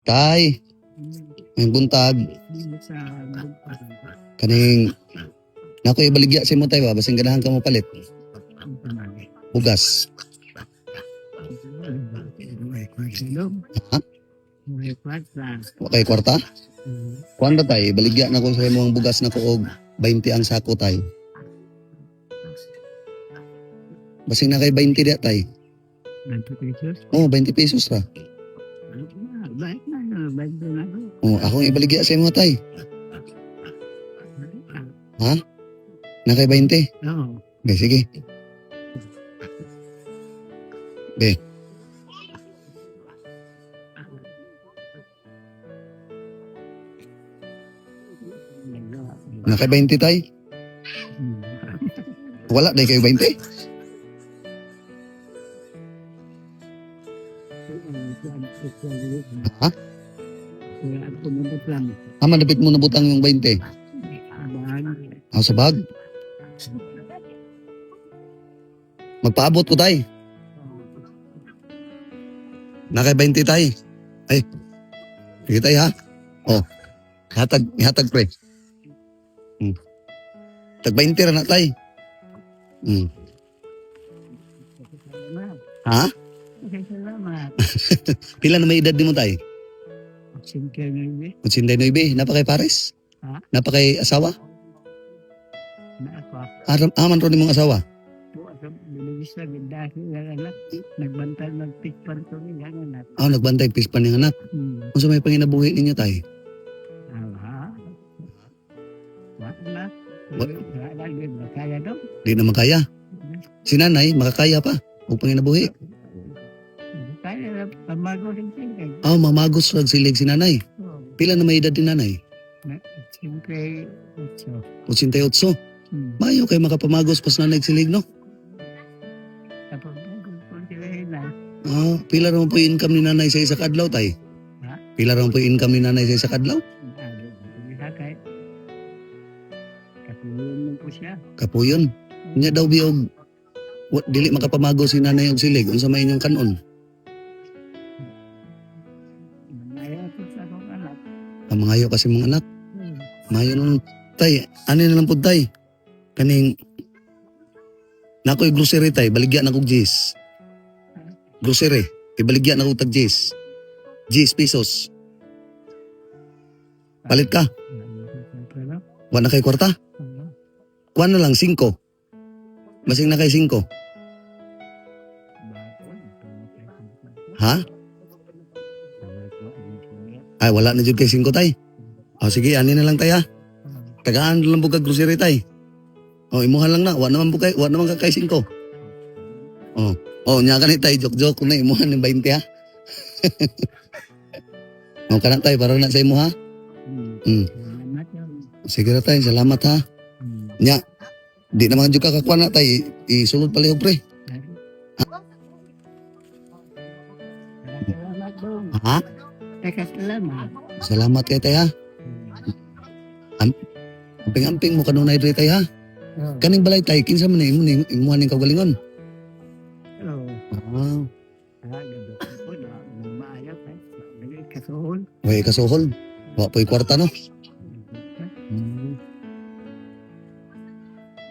Tay, may buntag. Kaning, nako ibaligya sa mo tay ba? Basing ganahan ka mo palit. Bugas. Ha? Wakay kwarta? Kuan ba tay? Ibaligya na ko sa mo ang bugas na ko og 20 ang sako tay. Basing na kay 20 dia tay. 20 pesos? Oh, 20 pesos ra. Baik na, 20 na ako. Oh, akong ibaligya sa mo tay. Ha? Na kay 20? Oo. Be, sige. Be. Na kay 20 tay? Wala day kay 20? Ha? Kaya ako nabot lang. Manapit mo na butang yung 20. Abang. Sa bag. Magpaabot ko tay. Na kay 20 tay. Ay. Sige tay ha. Oh. Ihatag pre. Tag 20 ra na tay. Ha? Salamat. Pila na may edad di mo tay? Singkir na yun eh. 89. Napakay pares? Ha? Napakay asawa? Na ako. Aman ron mong asawa? Ito ako. Binigis na gandasi ng anak. Nagbantay magtikpan ko ng anak. Nagbantay pispan ng anak. Kung sa may panginabuhi ninyo tay? Ha? Wala. Wala din. Makaya daw. Di na makaya. Si nanay, makakaya pa. Kung panginabuhi. Kaya na pamago rin siya. Mamagos wag silig si nanay. Pila na may edad ni nanay? Siyempre, 88. Mayo kay makapamagos pas nanay silig no? tapos ko sila na. Pila naman po yung income ni nanay sa isa kadlaw tay? Ha? Pila naman po yung income ni nanay sa isa kadlaw? Kapuyon mo po siya. Kapuyon. Nya daw biyog. Dili makapamagos si nanay og silig. Unsa may inyong kanon? Manaya po sa akong anak. Mangayo kasi mga anak. Mayo nun. Tay, ano na lang po tay? Kaning nako'y grocery tay, baligya na kong G's. Grocery, ibaligya na kong tag G's. G's pesos. Palit ka. Wala na kay kwarta? Kuha na lang, 5. Masing na kay 5. Ha? Ay, wala na dyan kay 5 tay. Sige, ani na lang tay ha. Tagaan lang po ka grocery tay. Imuhan lang na. Wala naman ka kay 5. Nya ka ni tay. Joke na. Imuhan ng 20 ha. Kanang tay. Para na sa imo ha. Sige na tay. Salamat ha. Nya. Di naman dyan kakakuha na tay. Isulod palihog pre. Ha? Salamat. Salamat kay tay ha. Amping-amping mo kanunay rin tay ha. Kaning balay tay, kinsa man imuhan ning kagalingon. Way kasuhol. Wa po'y kwarta no.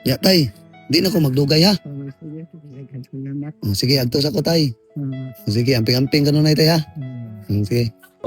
Ya tay, di na ko magdugay ha. Sige, agtos ako tay. Sige, amping-amping kanunay tay ha. Sige.